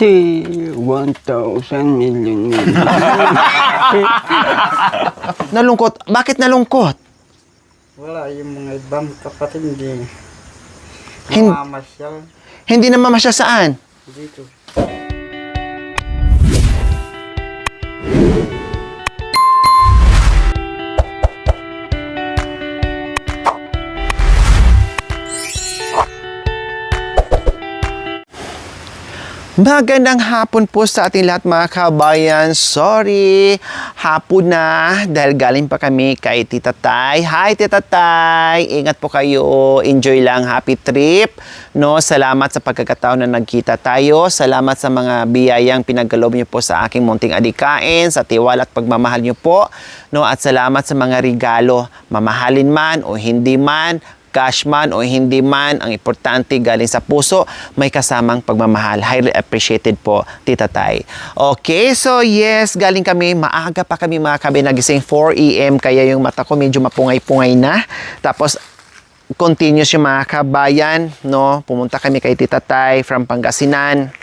1,000 million. Nalungkot. Bakit nalungkot? Wala, yung mga ibang kapatid hindi Hin- mamamasyal Hindi na mamasya saan? dito. Magandang hapon po sa ating lahat mga kabayan. Sorry, hapon na dahil galing pa kami kay Tita Tay. Hi Tita Tay, ingat po kayo. Enjoy lang, happy trip. No, salamat sa pagkakataon na nagkita tayo. Salamat sa mga biyayang pinagkaloob niyo po sa aking munting adikain, sa tiwala at pagmamahal niyo po. No, at salamat sa mga regalo, mamahalin man o hindi man, cash man o hindi man, ang importante galing sa puso, may kasamang pagmamahal. Highly appreciated po, Tita Tay. Okay, so yes, galing kami, maaga pa kami mga kabe, nagising 4 AM, kaya yung mata ko medyo mapungay-pungay na. Tapos, continuous yung mga kabayan, no? Pumunta kami kay Tita Tay from Pangasinan.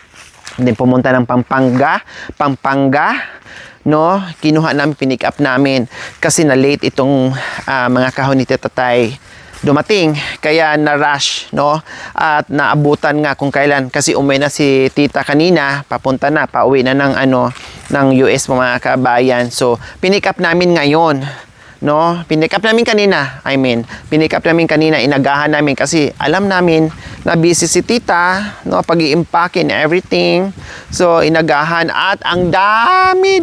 Then pumunta ng Pampanga, no? Kinuha namin, pinick up namin kasi na late itong mga kahon ni Tita Tay dumating, kaya na-rush, no? At naabutan nga kung kailan, kasi umuwi na si Tita kanina, pauwi na ng US mga kabayan. So, pinick up namin ngayon, no? Pinick up namin kanina, inagahan namin kasi alam namin na busy si Tita, no? Pag-i-impake and everything. So, inagahan at ang dami.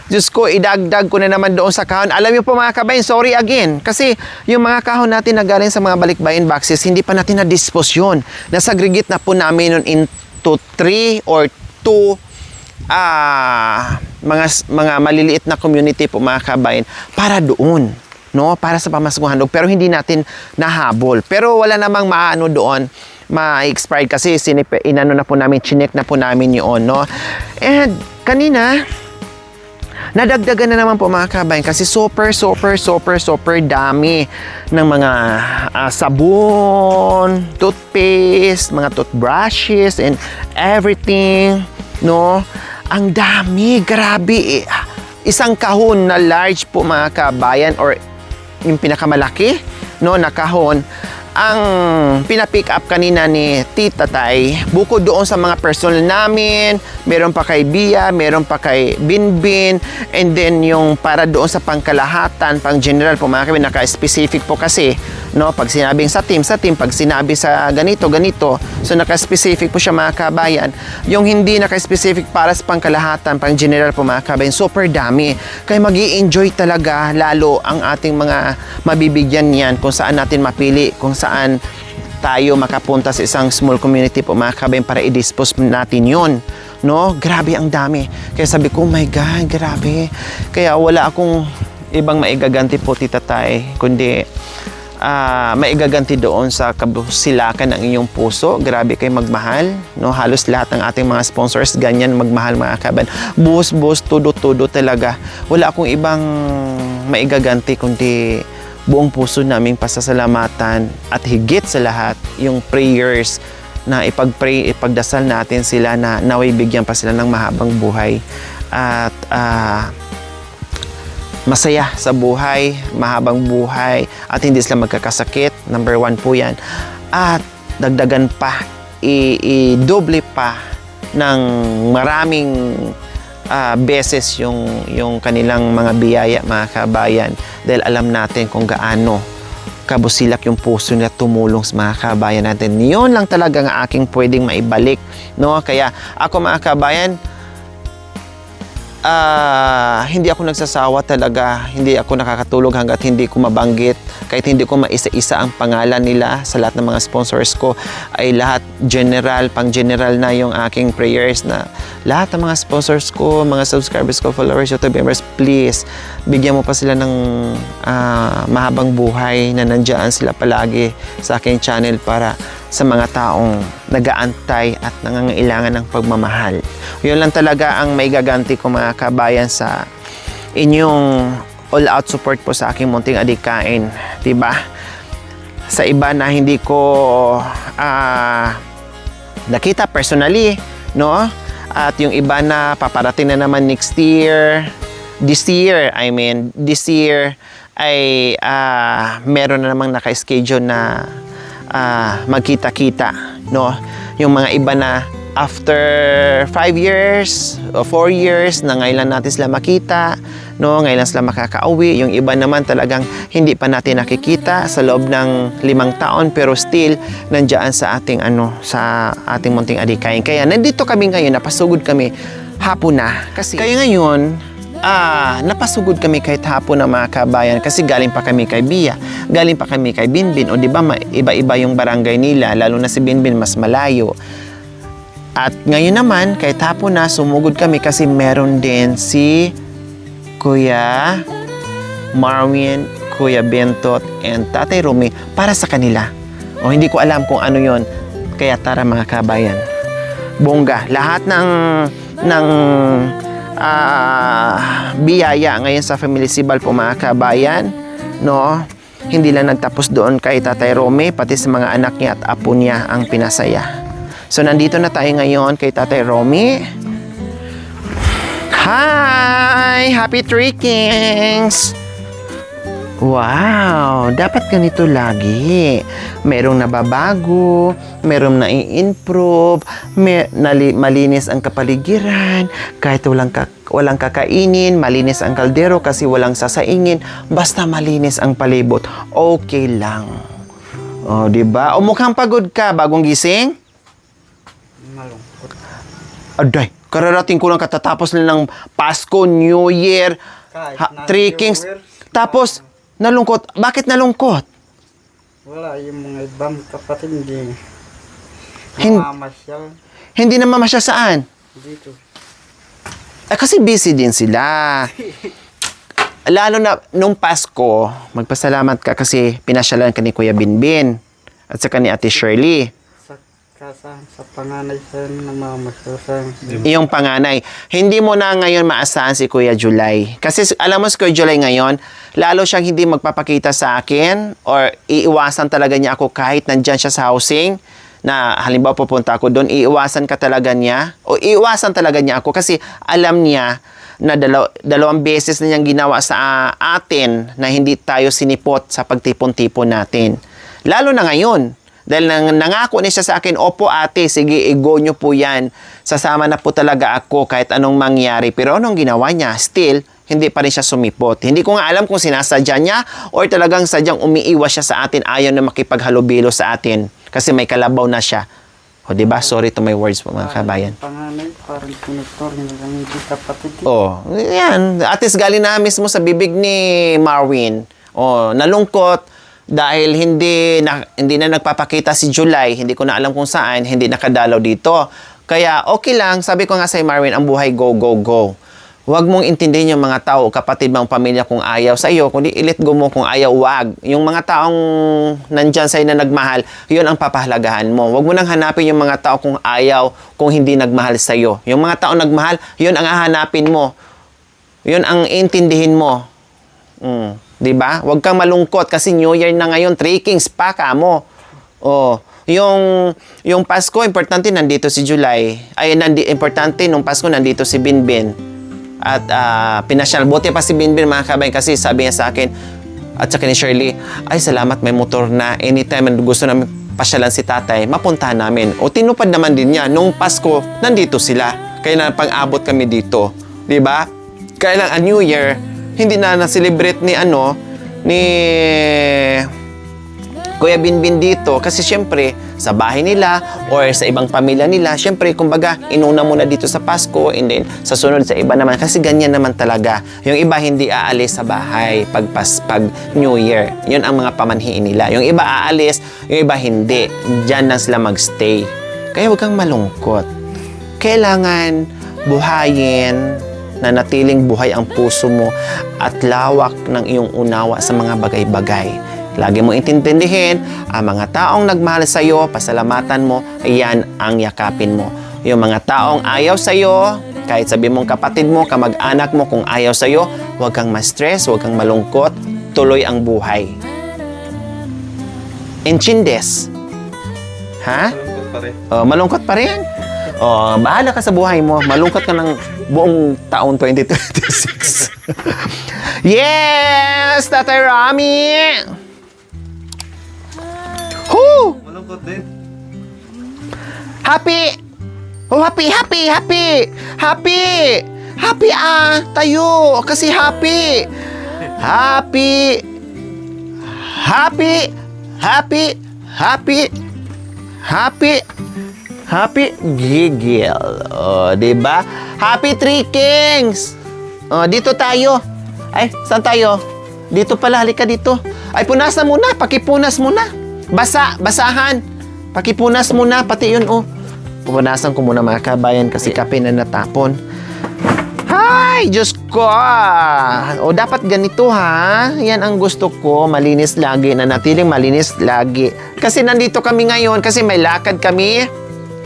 Diyos ko, idagdag ko na naman doon sa kahon. Alam niyo po mga kabayan, sorry again. Kasi yung mga kahon natin na galing sa mga balikbayan boxes, hindi pa natin na-dispose yun. Nasaggregate na po namin yun into 3 or 2 mga maliliit na community po mga kabayan para doon, no? Para sa pamaskuhan handog. Pero hindi natin nahabol. Pero wala namang maano doon, ma-expired kasi chinek na po namin yun, no? And kanina, nadagdagan na naman po mga kabayan kasi super dami ng mga sabon, toothpaste, mga toothbrushes and everything, no? Ang dami, grabe. Isang kahon na large po mga kabayan or yung pinakamalaki, no, na kahon ang pinapick up kanina ni Tita Tay. Bukod doon sa mga personal namin, meron pa kay Bia, meron pa kay Binbin, and then yung para doon sa pangkalahatan, pang general po mga kabayan, naka-specific po kasi, no, pag sinabing sa team, pag sinabi sa ganito, so naka-specific po siya mga kabayan. Yung hindi naka-specific para sa pangkalahatan, pang general po mga kabayan, super dami. Kaya mag-i-enjoy talaga lalo ang ating mga mabibigyan niyan kung saan natin mapili, kung saan tayo makapunta sa isang small community po mga kabayan para i-dispose natin yun, no? Grabe ang dami. Kaya sabi ko, oh my God, grabe. Kaya wala akong ibang maigaganti po Tita Tay, kundi maigaganti doon sa kabusilakan ng inyong puso. Grabe kayo magmahal, no? Halos lahat ng ating mga sponsors ganyan magmahal mga kabayan. Buhos, tudo talaga. Wala akong ibang maigaganti kundi buong puso naming pasasalamatan at higit sa lahat yung prayers na ipagdasal natin sila na naway bigyan pa sila ng mahabang buhay at masaya sa buhay, mahabang buhay at hindi sila magkakasakit. Number 1 po yan. At dagdagan pa, i-doble pa ng maraming beses yung kanilang mga biyaya mga kabayan, dahil alam natin kung gaano kabusilak yung puso nila tumulong sa mga kabayan natin. Yun lang talaga ang aking pwedeng maibalik, no? Kaya ako mga kabayan, hindi ako nagsasawa talaga, hindi ako nakakatulog hanggat hindi ko mabanggit, kahit hindi ko maisa-isa ang pangalan nila sa lahat ng mga sponsors ko, ay lahat pang general na yung aking prayers na lahat ng mga sponsors ko, mga subscribers ko, followers, YouTube members, please, bigyan mo pa sila ng mahabang buhay na nandiyan sila palagi sa aking channel para sa mga taong nag-aantay at nangangailangan ng pagmamahal. Yun lang talaga ang maigaganti ko mga kabayan sa inyong all-out support po sa aking munting adikain. Diba? Sa iba na hindi ko nakita personally, no? At yung iba na paparating na naman next year. This year ay meron na namang naka-schedule na magkita-kita, no? Yung mga iba na after 5 years o 4 years na ngayon lang natin sila makita, no? Ngayon lang sila makakauwi. Yung iba naman talagang hindi pa natin nakikita sa loob ng 5 taon pero still nandiyan sa ating sa ating munting adikain. Kaya nandito kami ngayon, napasugod kami hapon na. Kasi kaya ngayon, napasugod kami kahit hapon na mga kabayan kasi galing pa kami kay Bia, galing pa kami kay Binbin, o di ba iba-iba yung barangay nila, lalo na si Binbin mas malayo. At ngayon naman, kahit hapon na, sumugod kami kasi meron din si Kuya Marwin, Kuya Bentot, and Tatay Romy para sa kanila. O hindi ko alam kung ano yon. Kaya tara mga kabayan. Bongga, lahat ng biyaya ngayon sa Family Sibal po mga kabayan, no? Hindi lang nagtapos doon kay Tatay Romy, pati sa mga anak niya at apo niya ang pinasaya. So, nandito na tayo ngayon kay Tatay Romy. Hi! Happy Trekkings! Wow! Dapat ganito lagi. Merong nababago, merong nai-improve, malinis ang kapaligiran, kahit walang kakainin, malinis ang kaldero kasi walang sasaingin, basta malinis ang palibot, okay lang. O, diba? O mukhang pagod ka, bagong gising? Malungkot. Aday, kararating ko lang katatapos na ng Pasko, New Year, Kahit Trekkings. New Year, Tapos, nalungkot. Bakit nalungkot? wala yung mga ibang kapatid hindi Hin- mamamasyal Hindi na mamasya saan? dito. Kasi busy din sila. Lalo na nung Pasko, magpasalamat ka kasi pinasyalan ka ni Kuya Binbin at saka ni Ate Shirley. Sa panganay sa namamasyal sa Yung panganay. Hindi mo na ngayon maasahan si Kuya July. Kasi alam mo si Kuya July ngayon, lalo siyang hindi magpapakita sa akin or iiwasan talaga niya ako kahit nandyan siya sa housing na halimbawa pupunta ako doon, iiwasan ka talaga niya o iiwasan talaga niya ako kasi alam niya na dalawang beses na niyang ginawa sa atin na hindi tayo sinipot sa pagtipon-tipon natin. Lalo na ngayon. Dahil nangako niya siya sa akin, opo ate, sige, i-go nyo po yan. Sasama na po talaga ako kahit anong mangyari. Pero anong ginawa niya? Still, hindi pa rin siya sumipot. Hindi ko nga alam kung sinasadya niya or talagang sadyang umiiwas siya sa atin, ayaw na makipaghalubilo sa atin. Kasi may kalabaw na siya. O diba? Sorry to my words po mga kabayan. panganay, parang konektor nilang hindi kapatid. Oh, yan. At least galing na mismo sa bibig ni Marwin. Oh, nalungkot dahil hindi na nagpapakita si July, hindi ko na alam kung saan, hindi nakadalaw dito. Kaya okay lang, sabi ko nga sa Marwin, ang buhay go, go, go. Huwag mong intindihin yung mga tao, kapatid mong pamilya kung ayaw sa iyo, kundi i-let go mo kung ayaw, wag. Yung mga taong nandyan sa'yo na nagmahal, yun ang papahalagahan mo. Huwag mo nang hanapin yung mga tao kung ayaw, kung hindi nagmahal sa iyo. Yung mga taong nagmahal, yun ang hahanapin mo. Yun ang intindihin mo. Diba? Huwag kang malungkot kasi New Year na ngayon, Trekkings pa ka mo. Oh, yung Pasko, importante nandito si July. Ay, importante nung Pasko nandito si Binbin. At pinasyal. Buti pa si Binbin mga kabayan kasi sabi niya sa akin at saka ni Shirley, ay salamat may motor na anytime gusto namin pasyalan si tatay, mapuntahan namin. O tinupad naman din niya. Nung Pasko, nandito sila. Kaya na pang-abot kami dito. Diba? Kaya lang a New Year, hindi na na-celebrate ni Kuya Binbin dito kasi syempre sa bahay nila or sa ibang pamilya nila, syempre kumbaga inuna muna dito sa Pasko and then sa sunod sa iba naman kasi ganyan naman talaga. Yung iba hindi aalis sa bahay pag New Year. Yun ang mga pamanhiin nila. Yung iba aalis, yung iba hindi. Diyan lang sila magstay. Kaya huwag kang malungkot. Kailangan buhayin na natiling buhay ang puso mo at lawak ng iyong unawa sa mga bagay-bagay. Lagi mo intindihin, ang mga taong nagmahal sa iyo, pasalamatan mo, iyan ang yakapin mo. Yung mga taong ayaw sa iyo, kahit sabi mong kapatid mo, kamag-anak mo, kung ayaw sa iyo, huwag kang ma-stress, huwag kang malungkot, tuloy ang buhay. Enchindes. Ha? Malungkot pa rin. Malungkot pa rin? Oh, bahala ka sa buhay mo. Malungkot ka ng buong taong 2026. Yes! Tatay Rami! Whoo! Malungkot din. Happy! Oh, happy! Happy tayo! Kasi happy! Happy! Gigil. Oh, diba? Happy Three Kings! Oh, dito tayo. Ay, saan tayo? Dito pala, halika dito. Ay, punasan muna. Pakipunas muna. Basahan. Pakipunas muna. Pati yun, oh. Pupunasan ko muna mga kabayan kasi kape na natapon. Ay, Diyos ko. O, dapat ganito, ha? Yan ang gusto ko. Malinis lagi. Nanatiling malinis lagi. Kasi nandito kami ngayon kasi may lakad kami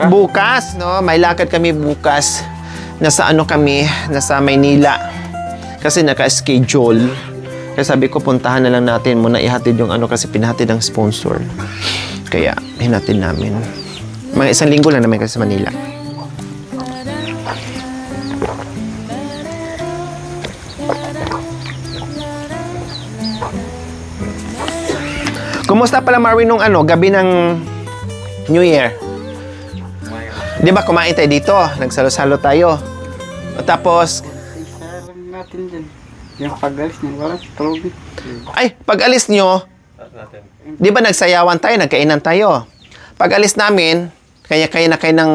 bukas, no? May lakad kami bukas. Nasa nasa Maynila. Kasi naka-schedule. Kaya sabi ko, puntahan na lang natin muna ihatid yung kasi pinahatid ng sponsor. Kaya, hinatid namin. Mga 1 linggo lang naman kasi sa Manila. Kumusta pala, Marvin, nung gabi ng New Year? Di ba kumain tayo dito? Nagsalo-salo tayo. Tapos, Isa lang natin dyan. Yung pag-alis niya, wala tulog. ay, pag alis nyo, di ba nagsayawan tayo, nagkainan tayo? Pag alis namin, kaya na kayo ng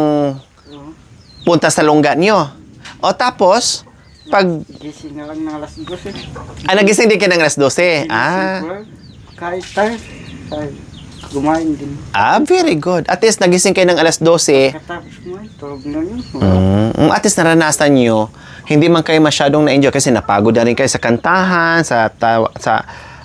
punta sa lungga nyo. O tapos, pag... Gising na lang ng alas 12. nagising din kayo ng alas 12. Kahit tayo. Gumain din. Very good. At least nagising kayo ng alas 12. Katapos kumain, tulog na yun. At least naranasan nyo, hindi man kayo masyadong na-enjoy kasi napagod na rin kayo sa kantahan, sa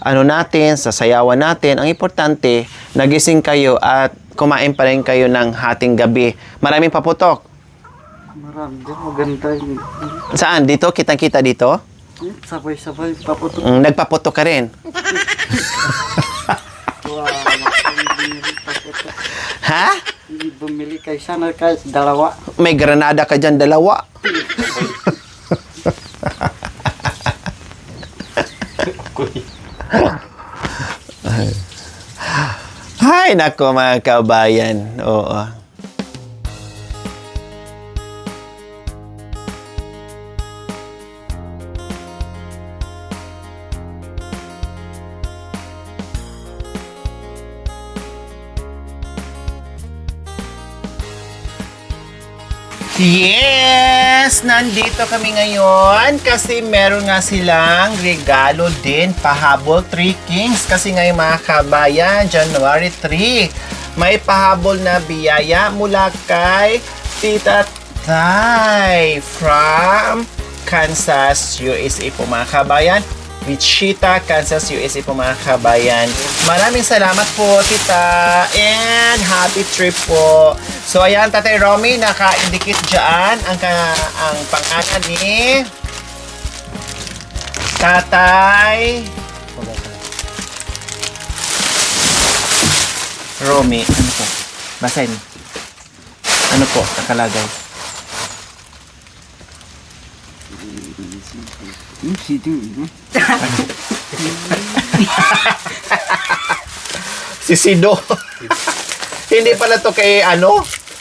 natin, sa sayawan natin. Ang importante, nagising kayo at kumain pa rin kayo ng hating gabi. Maraming paputok. Marami din. Maganda yun. Saan? Dito? Kitang-kita dito? Sabay-sabay paputok. Nagpaputok ka rin. Wow, bumili paputok. Ha? Hindi bumili kayo sana kahit dalawa. May granada ka dyan, 2. Ay, nako mga kabayan. Oo. Yes! Nandito kami ngayon kasi meron nga silang regalo din, pahabol 3 Kings. Kasi ngayon mga kabayan, January 3, may pahabol na biyaya mula kay Tita Tay from Kansas, USA po mga kabayan. Wichita, Kansas, USA po mga kabayan. Maraming salamat po, Tita. And happy trip po. So, ayan, Tatay Romy, naka-indicate dyan ang pangalan ni Tatay Romy. Ano po? Basahin. Ano po? Nakalagay. Si Sido. Hindi pala to kay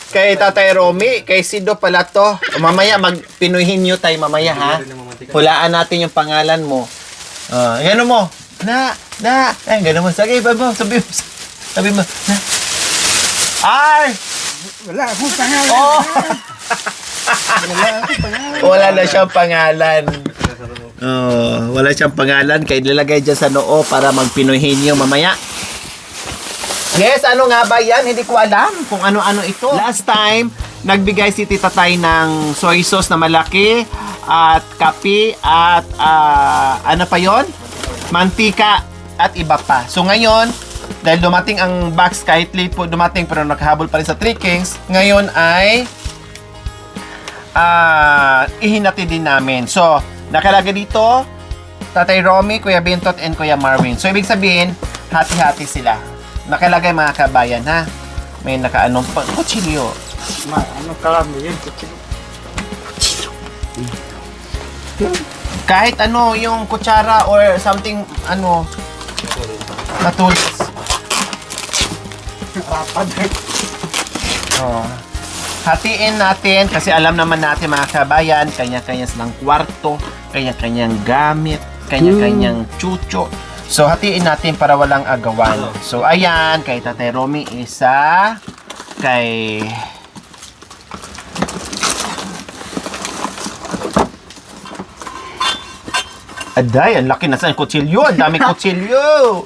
kay Tatay Romy, kay Sido pala to. Mamaya magpinuhin nyo tayo mamaya, ha? Hulaan natin yung pangalan mo. Gano'n mo. Gano'n mo. Sige, sabi mo. Na. R! Wala akong pangalan. Oh! Wala akong pangalan. Wala na siyang pangalan. Wala siyang pangalan. Kaya nilagay dyan sa noo para magpinuhin nyo mamaya. Yes, ano nga ba yan? Hindi ko alam kung ano-ano ito. Last time, nagbigay si Tita Tay ng soy sauce na malaki at kape at ano pa yon? Mantika at iba pa. So ngayon, dahil dumating ang box, kahit late po dumating pero nakahabol pa rin sa 3 Kings, ngayon ay ihinati din namin. So, nakalagay dito, Tatay Romy, Kuya Bintot, and Kuya Marvin. So, ibig sabihin, hati-hati sila. Nakalagay mga kabayan, ha? May nakaanong kutsilyo. Ano kalami yun? Kahit ano, yung kutsara or something, ano, na tools. Oh. Hatiin natin kasi alam naman natin mga kabayan, kanya-kanya silang kwarto, kanya-kanyang gamit, kanya-kanyang chucho. So hatiin natin para walang agawan. So ayan, kay Tatay Romy isa, kay Aday, ang laki na sa kutsilyo, ang daming kutsilyo.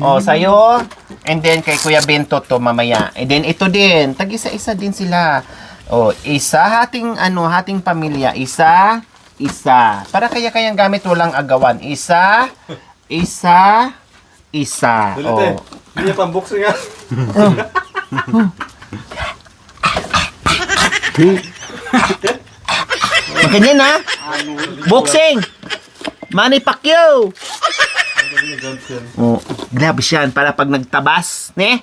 Oh, sa'yo. And then kay Kuya Bento to mamaya. And then ito din, tag-isa-isa din sila. Oh, isa hating pamilya, isa. Para kaya-kayang gamit walang agawan. Isa. Oh. Hindi pang-boxing nga. Makanyan na. Boxing. Manny Pacquiao. Oh, grabe siyan para pag nagtabas, ne?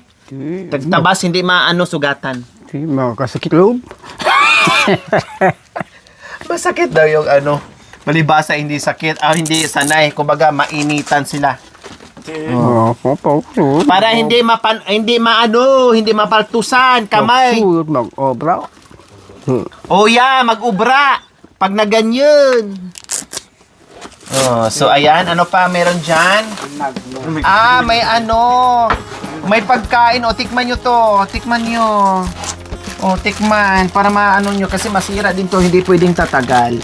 Nagtabas hindi maano sugatan. Makakasakit loob. Masakit daw yung ano. Malibasa hindi sakit, hindi sanay, kumbaga mainitan sila. Para hindi mapaltusan kamay. Mag-obra. Oh yeah, mag-ubra pag naganyan. Oh, so ayan, ano pa meron diyan? May ano, may pagkain. O, tikman nyo to. Tikman nyo. O, tikman. Para maano nyo. Kasi masira din to. Hindi pwedeng tatagal.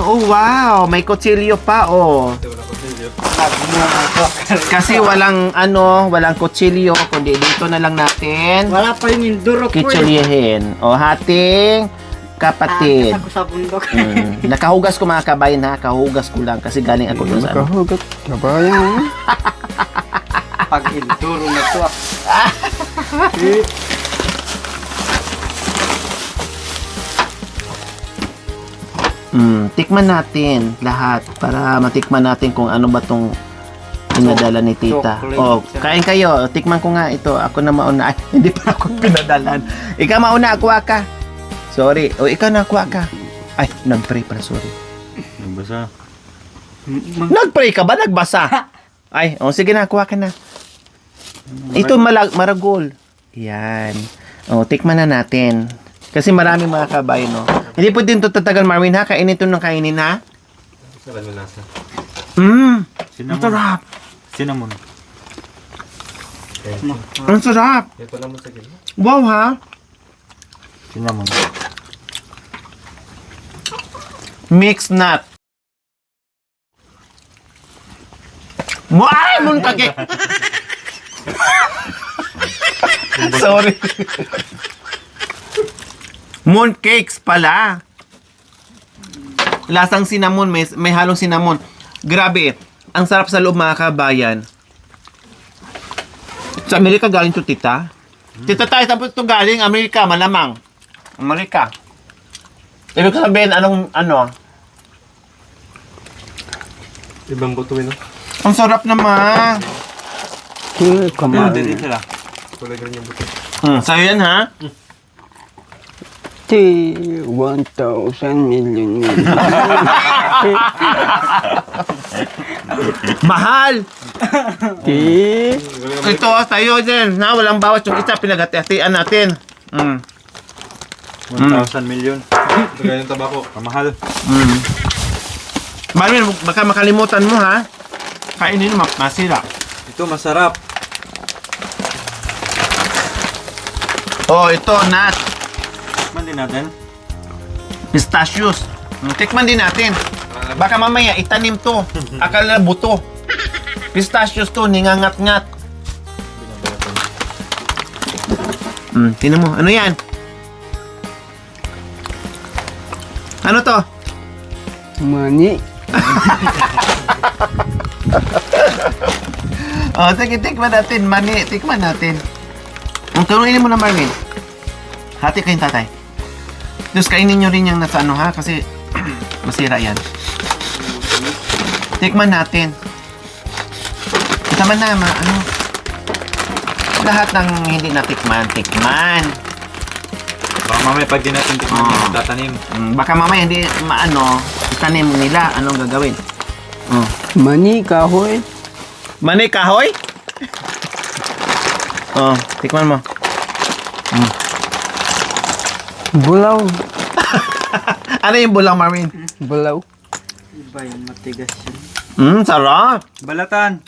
Oh, wow. May kutsilyo pa, oh. Kasi walang kutsilyo. Kundi dito na lang natin Wala pa yung induro ko eh. kitsilyehin. O, hating kapatid. Ako sa bundok. Nakahugas ko mga kabayan ha. Kahugas ko lang. Kasi galing ako doon sa ano. Nakahugat. Kabayan. Pag induro na to. Tikman natin lahat para matikman natin kung ano ba tong pinadala ni tita. Chocolate. Oh, kain kayo. Tikman ko nga ito. Ako na mauna. Ay, hindi pa ako pinadalan. Ikaw mauna, akuha ka. Sorry. O, ikaw na akuha ka. Ay, nag-pray pala, sorry. Nagbasa. Nag-pray ka ba? Nagbasa? Ay, sige na, akuha ka na. Ito maragol. Yan. O, tikman na natin. Kasi marami mga kabay, no? Hindi po din ito tatagal, Marvin, ha? Kainin ito ng kainin, ha? Sarap yung lasa. Ang sarap. Cinnamon. Ang sarap. Ito naman sa gilid. Wow, ha? Cinnamon. Mixed nut. Ay, muntake! Sorry. Moon cakes pala. Lasang cinnamon, may halong cinnamon. Grabe, ang sarap sa loob mga kabayan. Sa Amerika galing to, tita? Tita tayo, saan po ito galing? Amerika, malamang. Amerika. Ibig sabihin, ano? Ibang buto no? Ang sarap naman. Dito sila. Kulay green yung buto. Sa'yo yan, ha? 1,000 million. Mahal! Ito, sa'yo din. Na, walang bawat yung isa, pinagati-hatian natin. 1,000 million. Ito ganyan tabako. Kamahal. Marvin, baka makalimutan mo, ha? Kainin mo, masira. Ito masarap. Oh, ito, nut. Tikman din natin. Pistachios. Tikman din natin. Baka mamaya, itanim to. Akala na buto. Pistachios to, ningangat-ngat. Tingnan mo, ano yan? Ano to? Money. Sige, tikman natin. Mani, tikman natin. Ang kainin mo na, Marvin. Hati kayong tatay. Tapos kainin nyo rin yung nasa ano, ha? Kasi masira yan. Tikman natin. Ito man na, lahat ng hindi natikman, tikman. Baka mamaya pag di natin tikman Oo. yung tatanim. Baka mamaya hindi maano, itanim nila. Anong gagawin? Oh. Mani, kahoy. Mani kahoy? Oh, tikman mo. Bulaw. Ano yung bulang, Marvin? Bulaw. Iba yung matigas yun. Sarap. Balatan!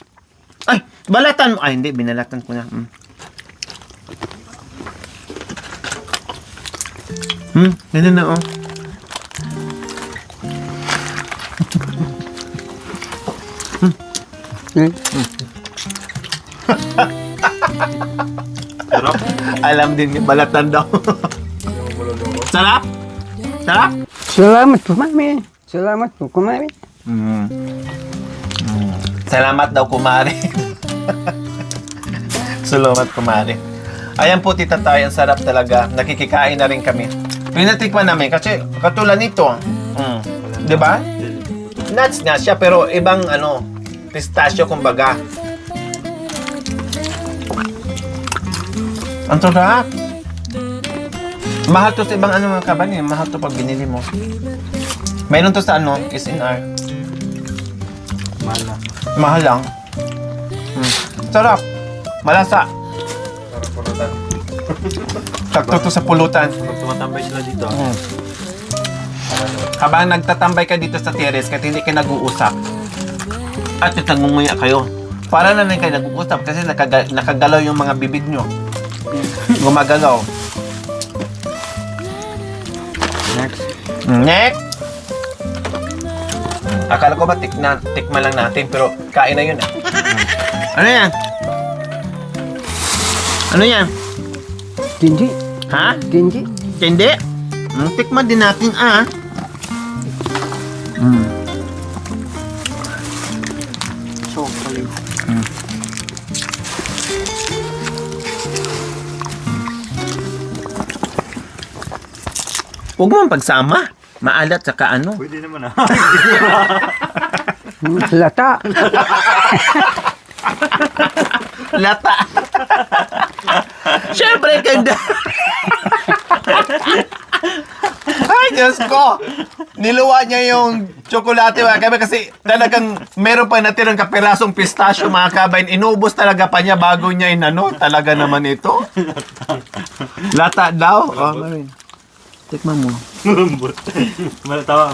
Ay, balatan mo. Ay, hindi, binalatan ko na. Ganun na, oh. Sarap. Alam din ni balatan daw. Sarap? Sarap? Salamat po, mami. Salamat po, kumari. Salamat daw, kumari. Salamat, kumari. Ayan po, Tita Tay, ang sarap talaga. Nakikikain na rin kami. Pinatikman namin kasi katulad nito. Di ba? Nuts nga siya, pero ibang pistachio kumbaga. Ang sarap. Mahal to sa ibang mga kaban eh. Mahal to pag binili mo. Mayroon to sa SNR. Mahal na. Mahal lang. Sarap. Malasa. Sarap pulutan. Sakto to sa pulutan. Pag tumatambay sila dito. Habang nagtatambay ka dito sa terrace kahit hindi ka nag-uusap at nagmumuya kayo. Para na rin kayo nag-uusap kasi nakagalaw yung mga bibig nyo. Gumagalaw. Next. Next! Akala ko ba tikman lang natin pero kain na yun ah. Ano yan? Ano yan? Hindi. Ha? Hindi. Hindi? Tikman din natin ah. Chocolate. Huwag mo pagsama. Maalat saka ano. Pwede naman ah. Lata. Lata. Siyempre, ganda. Ay, Diyos ko. Niluwa niya yung tsokolate mga kabay kasi talagang meron pa natirang kapirasong pistachio mga kabay. Inubos talaga pa niya bago niya talaga naman ito. Lata daw. Oh, Marin. Tikman mo. Malambot.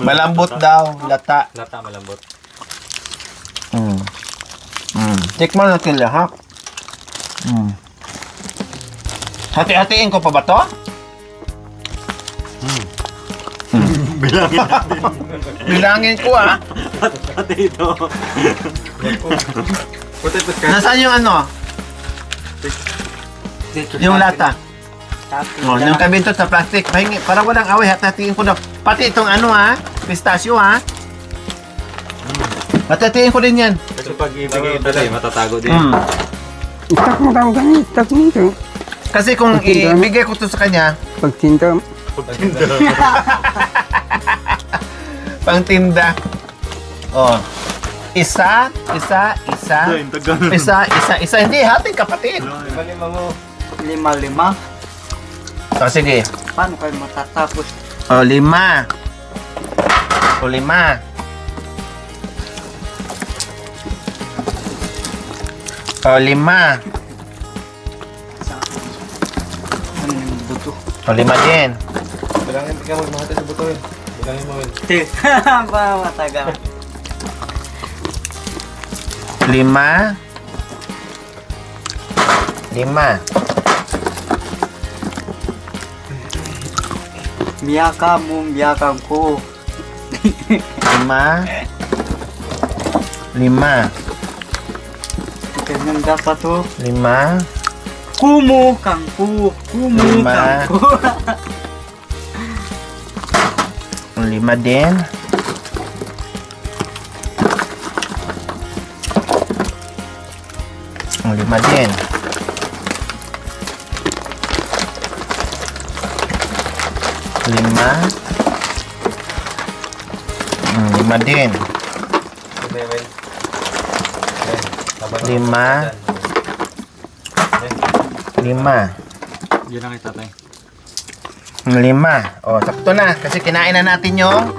Malambot daw. Lata. Lata, malambot. Tikman natin lahat. Hati-hatiin ko pa ba to? Bilangin natin. Bilangin ko ah. Pati ito. Puti ka. Nasaan yung yung lata? Oh, yung kabintot sa plastic. Pahingi, parang walang away. Hati-hatiin ko daw. Pati itong pistachio ha. Hati-hatiin ko din yan. Kasi pag ibigay ito tayo, matatago din. Itak mo daw ganit. Itak nito. Kasi kung ibigay ko to sa kanya, Pagtinda. pangtinda. Oh. Isa. Hindi, hating kapatid. Lima mo. 5-5. O, sige. Paano kayo matatapos? O, 5. O, 5. O, 5. Ano yung buto? O, 5 din. Bilangin ka mo, mga sa buto yun. Bilangin mo yun. Ba, matagal. 5. 5. Miyaka mo, miyaka ko. 5. 5. Ganyan dapat to. 5. Kumu kang ku. Kumu Lima. kang ku. 5 din. 5 din. 5. 5 din. 5. 5. Yan lang itatay. 5. O, sakto na. Kasi kinain na natin yung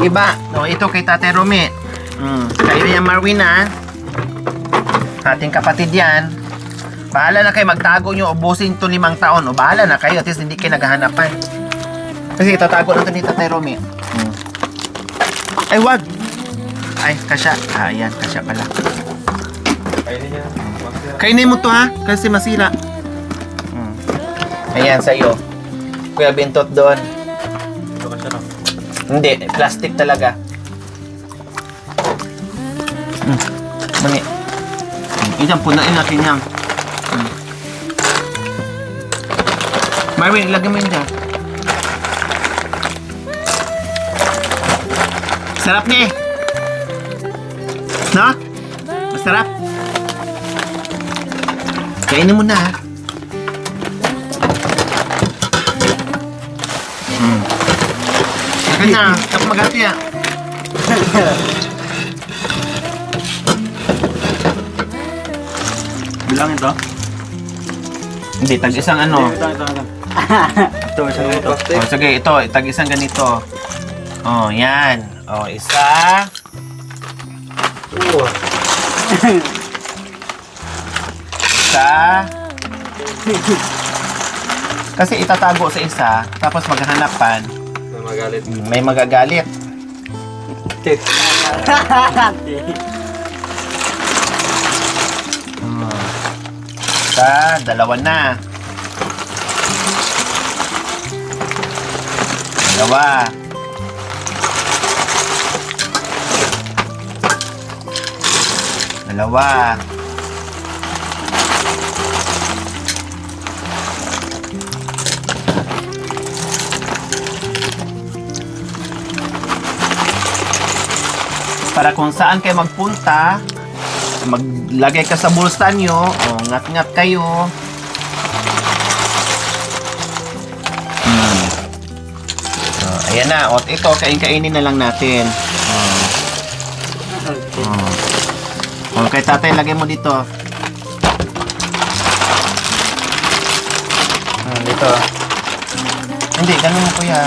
iba. O, ito kay Tate Romy. Kayo yan, Marwin, ha? Ating kapatid yan. Bahala na kayo. Magtago nyo. Ubusin ito 5 taon. O, bahala na kayo. At least hindi kayo naghahanapan. Kasi itatago na ito ni Tate Romy. Ay, wag! Ay, kasya. Ayan, kasya pala. Kainin niya. Kainin mo to, ha? Kasi masira. Ayan, sa'yo. Kuya Bintot doon. Ito ka siya no? Hindi, plastic talaga. Mani. Iyan, punain natin yan. Marvin, ilagay mo yun dyan. Sarap niya eh. No? Masarap. Kainin mo na ha. Saka na, tapos magati ah. Bilangin to? Hindi, tag-isang ano. Ito, isang ito. Oh, sige, ito, tag-isang ganito. Oh, yan. Oh, isa. Isa. Kasi itatago sa isa, tapos maghahanapan, Na magalit. may magagalit. Isa, 2 na. 2. Dalawa. Para kung saan kayo magpunta, maglagay ka sa bulsa nyo, o ngat-ngat kayo. So, ayan na, o ito, kain-kainin na lang natin. O, kay tatay, lagay mo dito. Dito. Hindi, ganun mo kuya.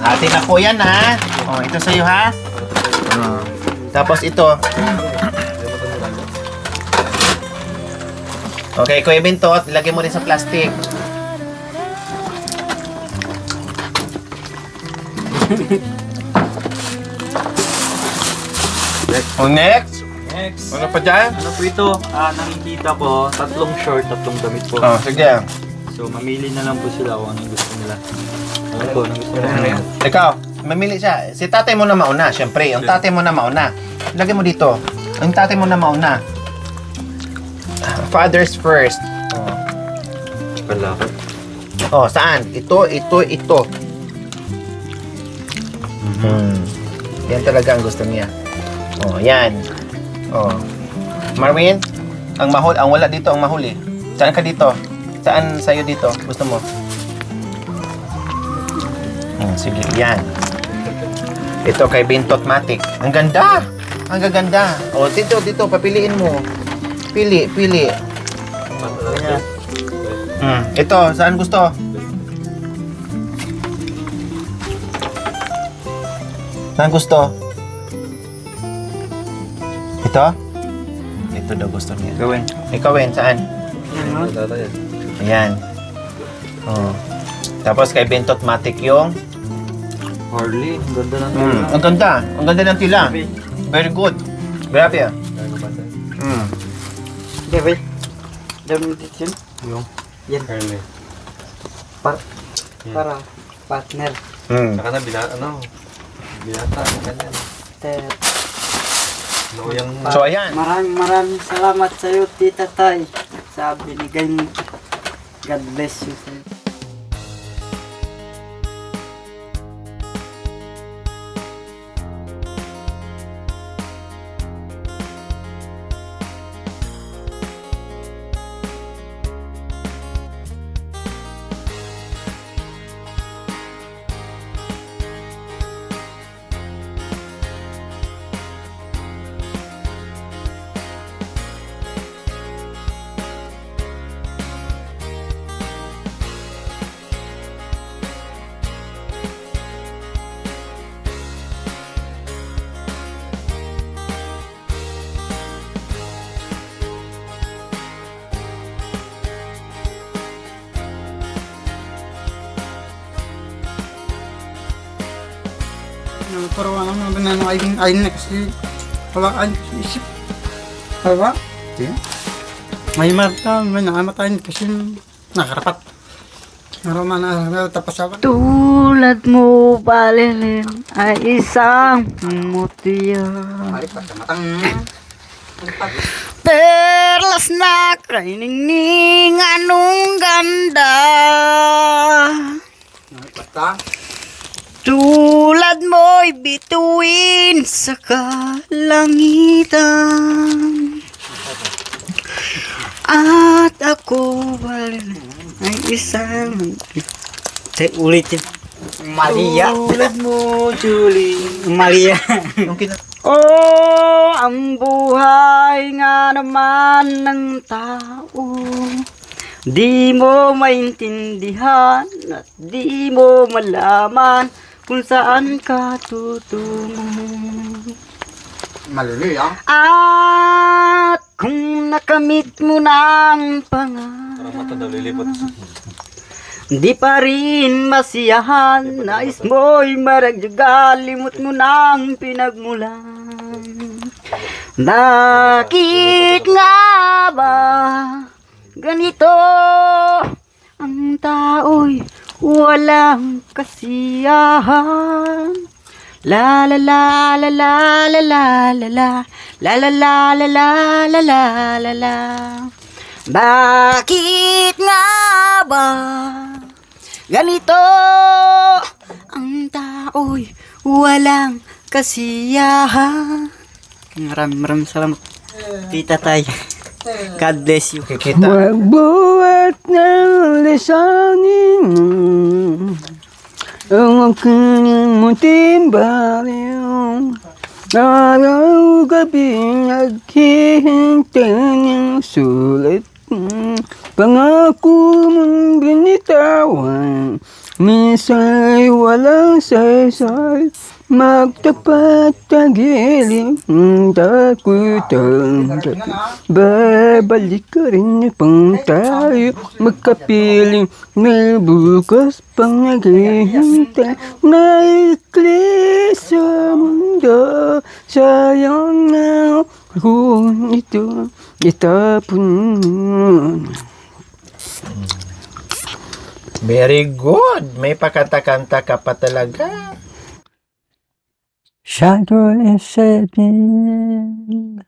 Hati na po yan ha. O, ito sa'yo ha. Tapos ito. Okay, Kuya Bintot, ilagay mo rin sa plastic. Next. Next. Ano pa dyan? Ano po ito? Nakikita ko, 3 short, 3 damit po. Oh, sige. So, mamili na lang po sila kung anong gusto nila. Ano po, anong gusto nila? Ikaw, mamili siya. Si tatay mo na mauna, syempre. Yung tatay mo na mauna. Lagay mo dito. Yung tatay mo na mauna. Fathers first. Kalakot. Oh, saan? Ito. Yan talaga ang gusto niya. Oh, yan. Oh. Marvin, ang wala dito, ang mahuli. Saan ka dito? Saan sa'yo dito? Gusto mo? Sige, yan. Ito kay Bintot Matic. Ang ganda! Ang gaganda. Oh, dito, papiliin mo. Pili. Ito, saan gusto? Saan gusto? Ito? Ito daw gusto niya. Gawin. Ikaw, saan? Tatay yan. Ayan. Oh. Tapos kay Bintot Matic yung Harley, ang ganda ng ang ganda. Ang ganda ng tila. Very good. Grabe ah. Kaya ko ba tayo? David, dami dito yun. Yung? Yan, Carne. para partner. Saka na binata. Ganyan. Ter. Loyang So ayan. Maraming salamat sa iyo, Tita Tay. Sa binigay mo. God bless you. Sir. Parang ano ba ay na kasi hawakan ko sa isip. Hawa? May marta, may nakamatayin kasi nakarapat. Naroman na tapos ako. Tulad mo, palilim, ay isang mutiya. Perlas na kainingning, anong ganda. Tulad mo'y bituin sa kalangitan. At ako ay isang... Saya ulit yun. Maria. Tulad mo, Julie. Maria. Oh, ang buhay nga naman ng tao. Di mo maintindihan at di mo malaman kung saan ka tutungo. At kung nakamit mo ng pangarap, Mata daw lilipot. di pa rin masiyahan, nais mo'y maragyaga, limot mo ng pinagmulan. Bakit nga ba ganito ang tao'y walang kasiyahan? La la la la la la la la la la la la la la la la la la. Bakit nga ba ganito ang tao'y walang kasiyahan? Maraming salamat, Tita Tay. God bless you. Magbuhat ng lisanin ang aking munting baliw. Araw-gabi naghihintay ng sulit. Pangako mong binitawan, minsan'y walang saysay. Magtapat tagilid ang takutang babalik ka rin pang tayo magkapiling. May bukas pang naghihintay, maikli sa mundo. Sayang na kung ito itapon. Very good. May pakanta-kanta ka pa talaga. Shadow is setting,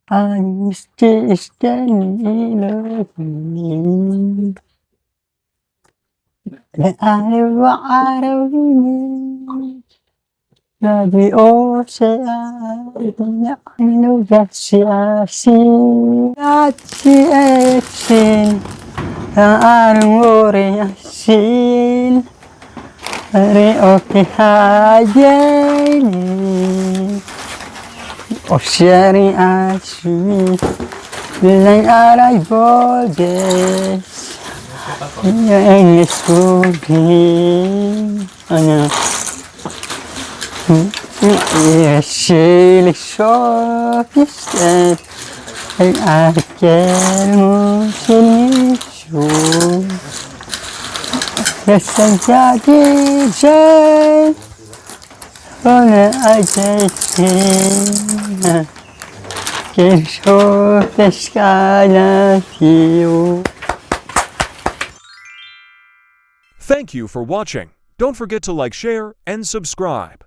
I'm still standing alone. Araw-araw rin, sabi o siya, ano ba siya, at si Exin, ang araw rin asin. Are okay hajeni o sharing ashi bilang aray bodes yang sugi ana ya shili shofistet ay akero sinishu. Yes, I'm jadi Jane. Wanna I just can show the sky of you. Thank you for watching. Don't forget to like, share, and subscribe.